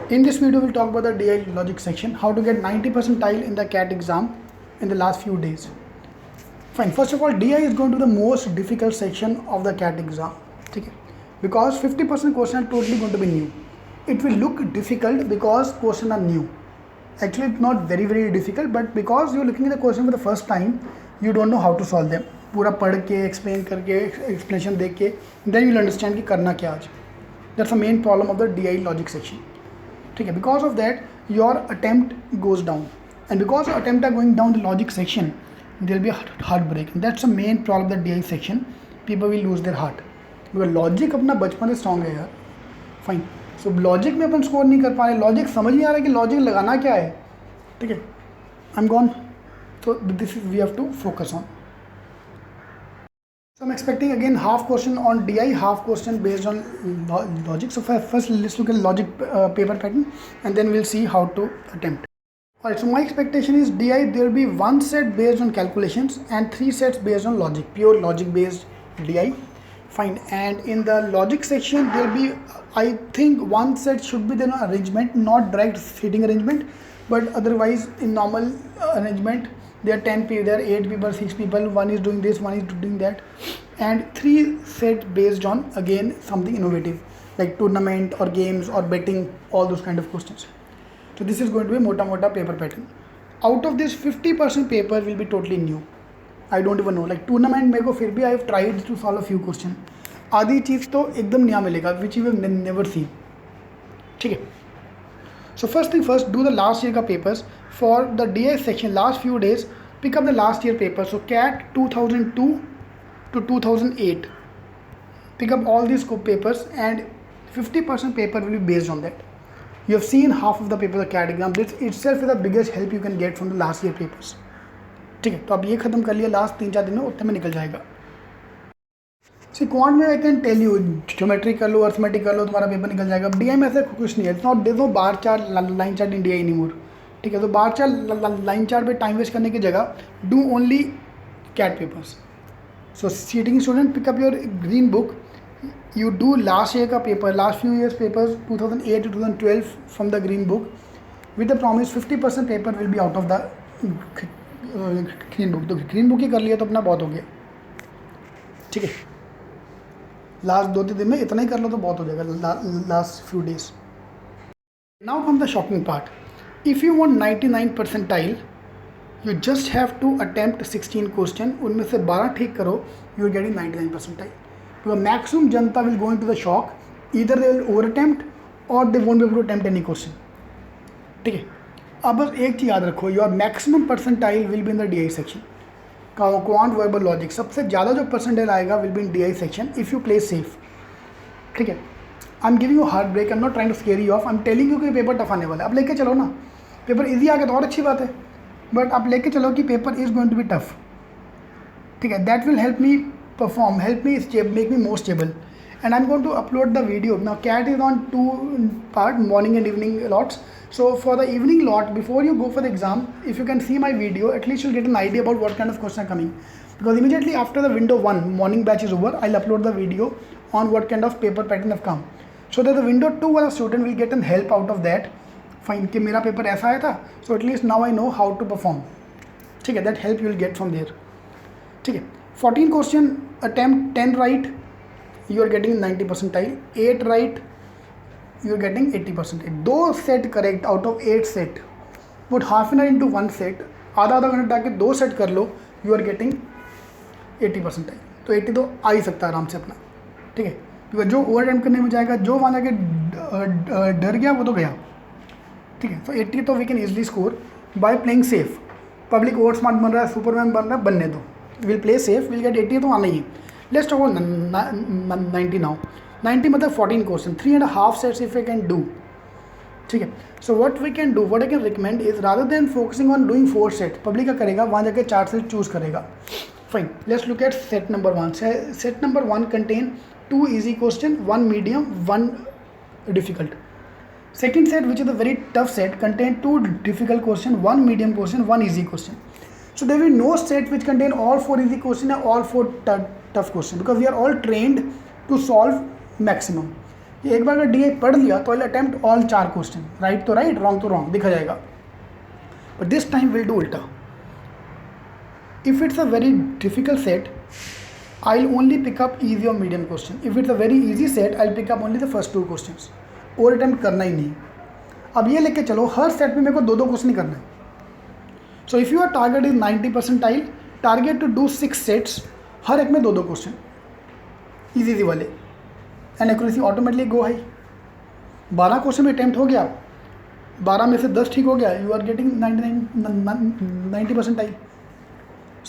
In this video, we'll talk about the DI logic section, how to get 90 percentile in the CAT exam in the last few days. Fine. First of all, DI is going to be the most difficult section of the CAT exam. Okay? Because 50% questions are totally going to be new. It will look difficult because questions are new. Actually, it's not very difficult, but because you're looking at the question for the first time, you don't know how to solve them. पूरा पढ़ के explain करके explanation देख के then you'll understand कि करना क्या आज. That's the main problem of the DI logic section. Okay, because of that your attempt goes down, and because your attempt are going down the logic section, there will be a heartbreak. And that's the main problem of the DI section. People will lose their heart because logic अपना बचपन से strong है यार. Fine. So logic में अपन score नहीं कर पा रहे, logic समझ नहीं आ रहा कि logic लगाना क्या है. ठीक है, I'm gone. So this is we have to focus on. So I'm expecting again half question on DI, half question based on logic. So first let's look at logic paper pattern, and then we'll see how to attempt. Alright, so my expectation is DI there will be one set based on calculations and 3 sets based on logic, pure logic based DI. Fine. And in the logic section there will be, I think one set should be the arrangement, not direct seating arrangement, but otherwise in normal arrangement. There are 10 people, there are 8 people, 6 people, one is doing this, one is doing that, and 3 sets based on again something innovative like tournament or games or betting, all those kind of questions. So this is going to be mota paper pattern. Out of this 50% paper will be totally new. I don't even know, like tournament मेरे को फिर भी I have tried to solve a few questions. आधी चीज़ तो एकदम नया मिलेगा which you have never seen. ठीक है. So first thing first, do the last year ka papers. For the DI section, last few days, pick up the last year papers. So CAT 2002 to 2008. Pick up all these papers and 50% paper will be based on that. You have seen half of the paper, the CAT exam. This itself is the biggest help you can get from the last year papers. ठीक है, तो अब ये ख़त्म कर लिया, last 3-4 दिन में उतने में निकल जाएगा. सी क्वांट में I can tell you geometry कर लो, अर्थमेटिक कर लो, तुम्हारा पेपर निकल जाएगा. DI में ऐसा कुछ नहीं है. It's not there no bar chart, line chart in DI anymore. ठीक है, तो बार चार्ट, लाइन चार्ट पे टाइम वेस्ट करने की जगह do only CAT papers. So sitting student, pick up your green book. You do last year का paper, last few years papers 2008 to 2012 from the green book with the promise 50% paper will be out of the green book. तो green book ही कर लिया तो अपना बहुत हो गया. ठीक है, लास्ट 2-3 दिन में इतना ही कर लो तो बहुत हो जाएगा. Last few days. Now come the shocking part. If you want 99 percentile, you just have to attempt 16 question. उनमें से 12 ठीक करो, यू आर गेटिंग 99 परसेंटाइल. तो मैक्सिमम जनता will go into the shock. Either they will over attempt और they won't be able to attempt any question. ठीक है, अब बस एक चीज़ याद रखो, your maximum percentile will be in the DI section. Quant verbal logic सबसे ज़्यादा जो परसेंटेज आएगा will be in DI section if you play safe. ठीक है, I am giving you heart break, I am not trying to scare you off. I am telling you कि paper tough आने वाला है. अब लेके चलो ना, पेपर इजी आ गया तो और अच्छी बात है, बट आप लेके चलो कि paper is going to be tough. ठीक है, that will help me perform, help me make me more stable. And I'm going to upload the video. Now CAT is on 2 part, morning and evening lots. So for the evening lot, before you go for the exam, if you can see my video, at least you'll get an idea about what kind of questions are coming. Because immediately after the window 1 morning batch is over, I'll upload the video on what kind of paper pattern have come, so that the window 2 वाला student will get an help out of that. Fine, कि मेरा paper ऐसा आया था, so at least now I know how to perform. ठीक है, that help you will get from there. ठीक है, 14 question attempt, 10 right, you are getting 90 percentile. 8 right, you are getting 80 percentile. 2 set correct out of 8 set. Put half an hour into 1 set. आधा घंटा के 2 set कर लो, you are getting 80 percentile. तो 80 तो आ ही सकता है आराम से अपना. ठीक है, क्योंकि जो ओवर अटेम्प्ट करने में जाएगा, जो वहाँ जाके डर गया वो तो गया. ठीक है, तो 80 तो we can easily score by playing safe. Public over smart बन रहा है, सुपरमैन बन रहा है, बनने दो. Will play safe, will get 80 तो आना ही है. Let's talk about 90 now. 90 मतलब 14 question, 3.5 sets if I can do. ठीक है, so what we can do, what I can recommend is rather than focusing on doing 4 sets, public का करेगा, वहाँ जाके 4 set चूज करेगा. Fine, let's look at set number 1. Set number 1 contain 2 easy question, 1 medium, 1 difficult. Second set, which is a very tough set, contain 2 difficult question, 1 medium question, 1 easy question. So there will be no set which contain all 4 easy question and all 4 tough question, because we are all trained to solve maximum. ये एक बार अगर DI पढ़ लिया तो आई attempt all 4 question, right तो right, wrong तो wrong दिखा जाएगा. But this time will do उल्टा. If it's a very difficult set, I'll only pick up easy or medium question. If it's a very easy set, I'll pick up only the first 2 questions. और attempt करना ही नहीं. अब ये लेके चलो हर set में मेरे को 2 क्वेश्चन ही करना है. So if your target is 90 percentile, target to do 6 sets, हर एक में 2 क्वेश्चन इजी वाले, and accuracy automatically go high. 12 question में अटैम्प्ट हो गया, 12 में से 10 ठीक हो गया, you are getting 90 percentile.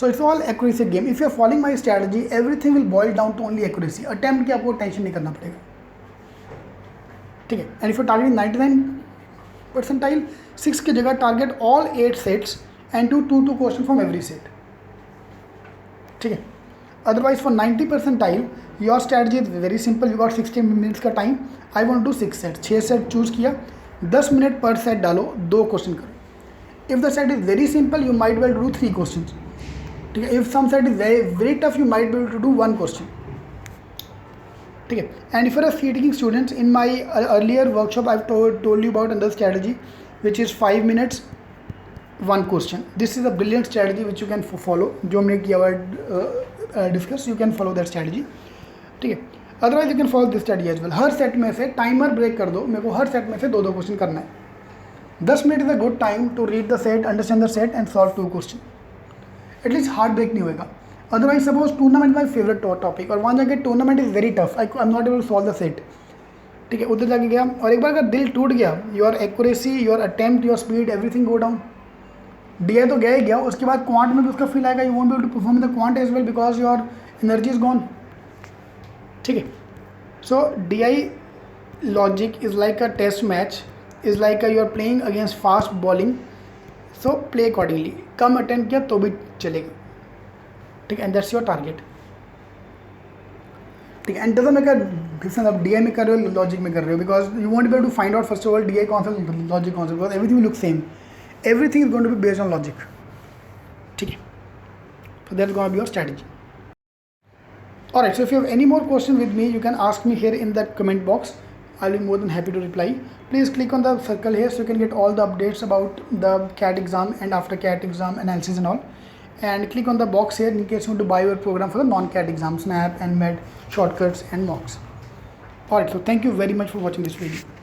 So it's all accuracy game. If you are following my strategy, everything will boil down to only accuracy. Attempt की आपको टेंशन नहीं करना पड़ेगा, ठीक है. And if you are targeting 99 percentile, 6 की जगह target all 8 sets and do 2 questions from every set, ठीक है. Otherwise for 90 percentile, your strategy is very simple. You got 60 minutes का time. I want to do 6 sets. 6 set choose किया, 10 minute पर set डालो, 2 question करो. If the set is very simple, you might well do 3 questions. ठीक है. If some set is very tough, you might be able to do 1 question, ठीक है. And if are a seating students, in my earlier workshop I told you about another strategy which is 5 minutes 1 question. This is a brilliant strategy which you can follow. जो हमने किया हुआ discuss, you can follow that strategy, ठीक है. Otherwise you can follow this strategy as well. Her set में से timer break कर दो, मेरे को हर सेट में से 2 क्वेश्चन करना है. 10 minute is a good time to read the set, understand the set and solve 2 question. At least heart break नहीं होगा. Otherwise suppose tournament my favourite topic और वहाँ जाके tournament is very tough, I am not able to solve the set, ठीक है. उधर जाके गया और एक बार अगर दिल टूट गया, your accuracy, your attempt, your speed, everything go down. DI तो गया ही गया, उसके बाद क्वांट में भी उसका फील आएगा. You won't be able to perform in the quant as well because your energy is gone, ठीक है. So DI logic is like a test match, is like you are playing against fast bowling. So play accordingly. कम attempt किया तो भी चलेगा, ठीक है. And that's your target, ठीक है. And doesn't make a difference आप DI में कर रहे हो, लॉजिक में कर रहे हो, because you won't be able to find out first of all DI कौन सा, लॉजिक कौन सा, because everything will look same. Everything is going to be based on logic, ठीक है. So that's going to be your strategy. Alright, so if you have any more question with me, you can ask me here in the comment box. I'll be more than happy to reply. Please click on the circle here so you can get all the updates about the CAT exam and after CAT exam analysis and all. And click on the box here in case you want to buy your program for the non-CAT exam, SNAP and MED, shortcuts and mocks. Alright, so thank you very much for watching this video.